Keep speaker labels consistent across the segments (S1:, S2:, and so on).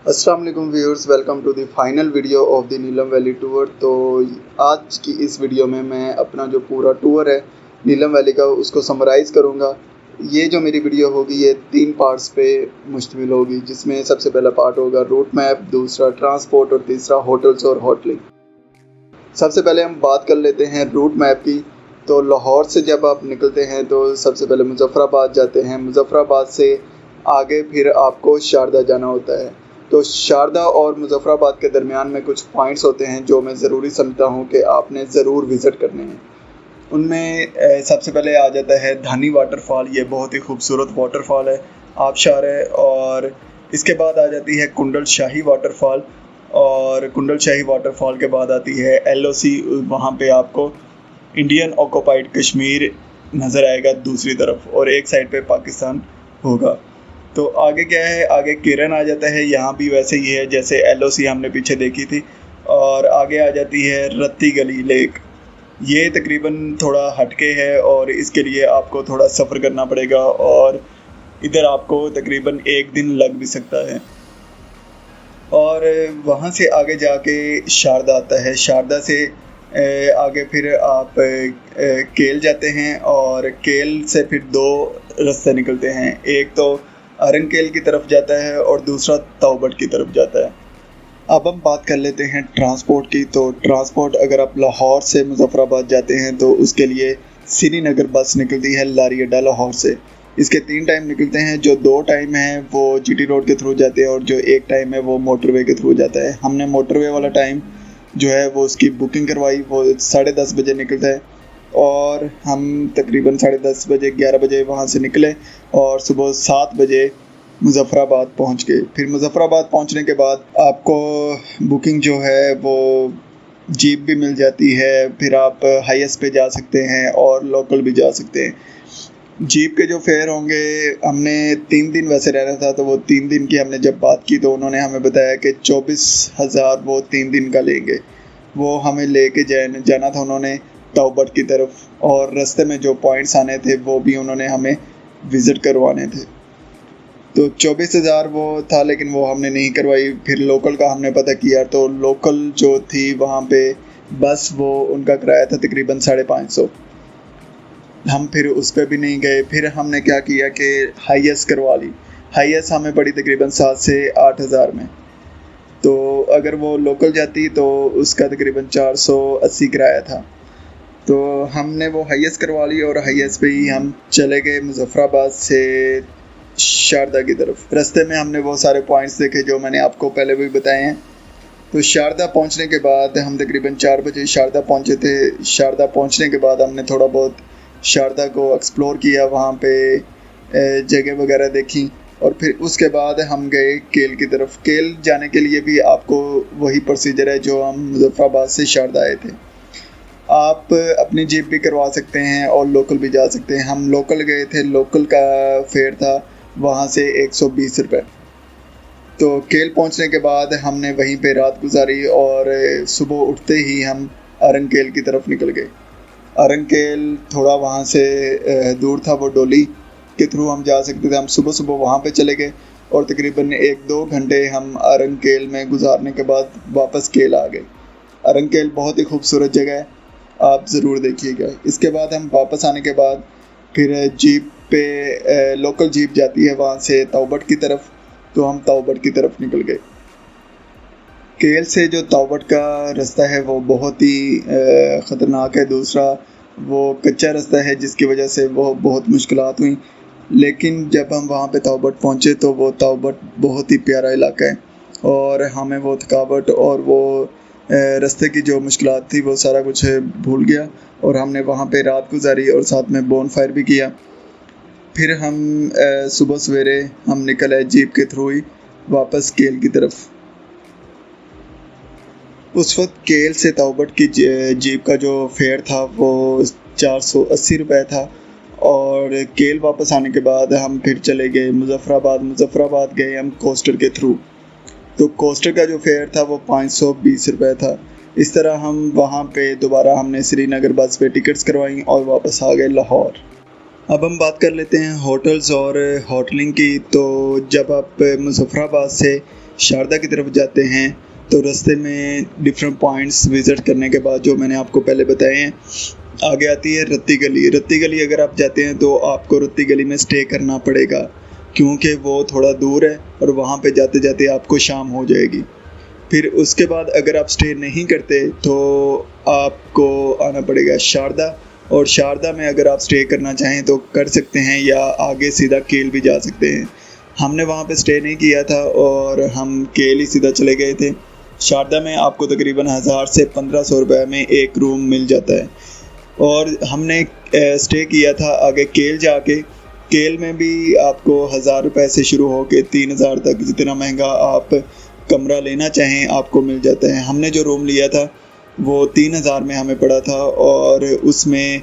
S1: अस्सलाम वालेकुम viewers, welcome to the final video of the Neelum valley tour. तो आज की इस वीडियो में मैं अपना जो पूरा टूर है नीलम वैली का उसको समराइज़ करूँगा। ये जो मेरी वीडियो होगी ये 3 पार्ट्स पे मुश्तमिल होगी, जिसमें सबसे पहला पार्ट होगा रूट मैप, दूसरा ट्रांसपोर्ट और तीसरा होटल्स और होटलिंग। सबसे पहले हम बात कर लेते हैं रूट मैप की। तो लाहौर से जब आप निकलते हैं तो सबसे पहले मुज़फ़्फ़राबाद जाते हैं। मुज़फ़्फ़राबाद से आगे फिर आपको शारदा जाना होता है। तो शारदा और मुज़फ़्फ़राबाद के दरमियान में कुछ पॉइंट्स होते हैं जो मैं ज़रूरी समझता हूँ कि आपने ज़रूर विज़िट करने हैं। उनमें सबसे पहले आ जाता है धानी वाटरफॉल। ये बहुत ही खूबसूरत वाटरफॉल है, आबशार है। और इसके बाद आ जाती है कुंडल शाही वाटरफॉल, और कुंडल शाही वाटरफॉल के बाद आती है LOC। वहाँ पे आपको इंडियन ऑक्यूपाइड कश्मीर नज़र आएगा दूसरी तरफ, और एक साइड पे पाकिस्तान होगा। तो आगे क्या है, आगे किरण आ जाता है। यहाँ भी वैसे ही है जैसे LOC हमने पीछे देखी थी। और आगे आ जाती है रत्ती गली लेक। ये तकरीबन थोड़ा हटके है और इसके लिए आपको थोड़ा सफ़र करना पड़ेगा, और इधर आपको तकरीबन एक दिन लग भी सकता है। और वहाँ से आगे जाके शारदा आता है। शारदा से आगे फिर आप केल जाते हैं, और केल से फिर 2 रास्ते निकलते हैं। एक तो अरनकेल की तरफ जाता है और दूसरा तौबट की तरफ जाता है। अब हम बात कर लेते हैं ट्रांसपोर्ट की। तो ट्रांसपोर्ट अगर आप लाहौर से मुज़फ़्फ़राबाद जाते हैं तो उसके लिए श्रीनगर बस निकलती है लारी अड्डा लाहौर से। इसके 3 टाइम निकलते हैं। जो 2 टाइम हैं वो GT रोड के थ्रू जाते हैं, और जो 1 टाइम है वो मोटरवे के थ्रू जाता है। हमने मोटरवे वाला टाइम जो है वो उसकी बुकिंग करवाई, वो 10:30 बजे निकलता है। और हम तकरीबन 10:30 बजे 11 बजे वहाँ से निकले, और सुबह 7 बजे मुज़फ़्फ़राबाद पहुँच गए। फिर मुज़फ़्फ़राबाद पहुँचने के बाद आपको बुकिंग जो है वो जीप भी मिल जाती है। फिर आप हाईएस्ट पे जा सकते हैं और लोकल भी जा सकते हैं। जीप के जो फेयर होंगे, हमने 3 दिन वैसे रहना था, तो वो 3 दिन की हमने जब बात की तो उन्होंने हमें बताया कि 24,000 वो 3 दिन का लेंगे। वो हमें लेके जाना था उन्होंने तौबट की तरफ, और रास्ते में जो पॉइंट्स आने थे वो भी उन्होंने हमें विज़िट करवाने थे। तो 24,000 वो था, लेकिन वो हमने नहीं करवाई। फिर लोकल का हमने पता किया, तो लोकल जो थी वहाँ पे बस, वो उनका किराया था तकरीबन 550। हम फिर उस पर भी नहीं गए। फिर हमने क्या किया कि हाईएस्ट करवा ली। हाईएस्ट हमें पड़ी तकरीबन 7 से 8 हज़ार में। तो अगर वो लोकल जाती तो उसका तकरीबन 480 किराया था। तो हमने वो हाईएस्ट करवा ली, और हाईएस्ट पे ही हम चले गए मुज़फ़्फ़राबाद से शारदा की तरफ। रास्ते में हमने वो सारे पॉइंट्स देखे जो मैंने आपको पहले भी बताए हैं। तो शारदा पहुंचने के बाद हम तकरीबन 4 बजे शारदा पहुंचे थे। शारदा पहुंचने के बाद हमने थोड़ा बहुत शारदा को एक्सप्लोर किया, वहाँ पे जगह वगैरह देखी, और फिर उसके बाद हम गए केल की तरफ। केल जाने के लिए भी आपको वही प्रोसीजर है जो हम मुज़फ़्फ़राबाद से शारदा आए थे। आप अपनी जीप भी करवा सकते हैं और लोकल भी जा सकते हैं। हम लोकल गए थे, लोकल का फेयर था वहाँ से 120 रुपये। तो केल पहुँचने के बाद हमने वहीं पे रात गुजारी, और सुबह उठते ही हम अरनकेल की तरफ निकल गए। अरनकेल थोड़ा वहाँ से दूर था, वो डोली के थ्रू हम जा सकते थे। हम सुबह सुबह वहाँ पे चले गए, और तकरीबन 1-2 घंटे हम अरनकेल में गुजारने के बाद वापस केल आ गए। अरनकेल बहुत ही खूबसूरत जगह है, आप ज़रूर देखिएगा। इसके बाद हम वापस आने के बाद फिर जीप पे लोकल जीप जाती है वहाँ से तौबट की तरफ, तो हम तौबट की तरफ निकल गए। केल से जो तौबट का रास्ता है वो बहुत ही ख़तरनाक है। दूसरा वो कच्चा रास्ता है, जिसकी वजह से वो बहुत मुश्किलात हुई। लेकिन जब हम वहाँ पे तौबट पहुँचे तो वो तौबट बहुत ही प्यारा इलाका है, और हमें वो थकावट और वो रास्ते की जो मुश्किलात थी वो सारा कुछ भूल गया, और हमने वहाँ पे रात गुजारी और साथ में बोन फायर भी किया। फिर हम सुबह सवेरे हम निकल आए जीप के थ्रू ही वापस केल की तरफ। उस वक्त केल से तौबट की जीप का जो फेयर था वो 480 रुपये था। और केल वापस आने के बाद हम फिर चले गए मुज़फ़्फ़राबाद। मुज़फ़्फ़राबाद गए हम कोस्टर के थ्रू, तो कोस्टर का जो फेयर था वो 520 रुपये था। इस तरह हम वहाँ पे दोबारा हमने श्रीनगर बस पे टिकट्स करवाई और वापस आ गए लाहौर। अब हम बात कर लेते हैं होटल्स और होटलिंग की। तो जब आप मुज़फ़्फ़राबाद से शारदा की तरफ जाते हैं तो रास्ते में डिफरेंट पॉइंट्स विज़िट करने के बाद जो मैंने आपको पहले बताए हैं, आगे आती है रत्ती गली। रत्ती गली अगर आप जाते हैं तो आपको रत्ती गली में स्टे करना पड़ेगा, क्योंकि वो थोड़ा दूर है और वहाँ पे जाते जाते आपको शाम हो जाएगी। फिर उसके बाद अगर आप स्टे नहीं करते तो आपको आना पड़ेगा शारदा, और शारदा में अगर आप स्टे करना चाहें तो कर सकते हैं, या आगे सीधा केल भी जा सकते हैं। हमने वहाँ पे स्टे नहीं किया था और हम केल ही सीधा चले गए थे। शारदा में आपको तकरीबन 1000 से 1500 रुपये में एक रूम मिल जाता है, और हमने स्टे किया था आगे केल जाके। केल में भी आपको 1000 रुपये से शुरू होकर 3000 तक, जितना महंगा आप कमरा लेना चाहें आपको मिल जाता है। हमने जो रूम लिया था वो 3000 में हमें पड़ा था, और उसमें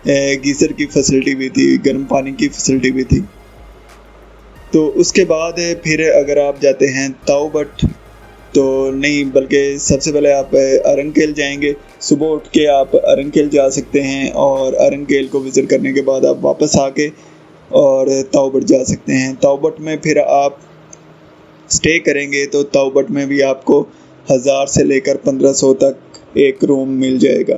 S1: गीज़र की फैसिलिटी भी थी, गर्म पानी की फैसिलिटी भी थी। तो उसके बाद फिर अगर आप जाते हैं ताऊबट, तो नहीं, बल्कि सबसे पहले आप अरंकेल जाएंगे। सुबह उठ के आप अरंकेल जा सकते हैं, और अरंकेल को विज़िट करने के बाद आप वापस आके और ताऊबट जा सकते हैं। ताऊबट में फिर आप स्टे करेंगे तो ताऊबट में भी आपको 1000 से लेकर 1500 तक एक रूम मिल जाएगा,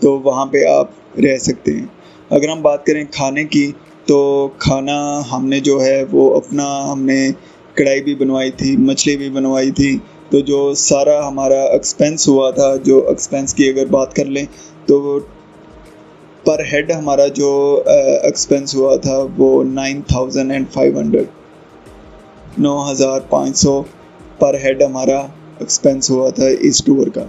S1: तो वहाँ पे आप रह सकते हैं। अगर हम बात करें खाने की, तो खाना हमने जो है वो अपना, हमने कढ़ाई भी बनवाई थी, मछली भी बनवाई थी। तो जो सारा हमारा एक्सपेंस हुआ था, जो एक्सपेंस की अगर बात कर लें तो पर हेड हमारा जो एक्सपेंस हुआ था वो 9500 पर हेड हमारा एक्सपेंस हुआ था इस टूर का।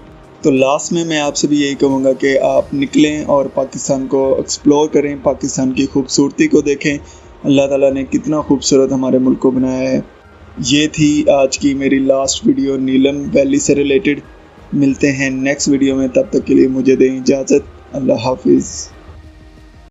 S1: तो लास्ट में मैं आपसे भी यही कहूँगा कि आप निकलें और पाकिस्तान को एक्सप्लोर करें, पाकिस्तान की खूबसूरती को देखें। अल्लाह ताला ने कितना खूबसूरत हमारे मुल्क को बनाया है। ये थी आज की मेरी लास्ट वीडियो नीलम वैली से रिलेटेड। मिलते हैं नेक्स्ट वीडियो में, तब तक के लिए मुझे दें इजाज़त। अल्लाह हाफिज़।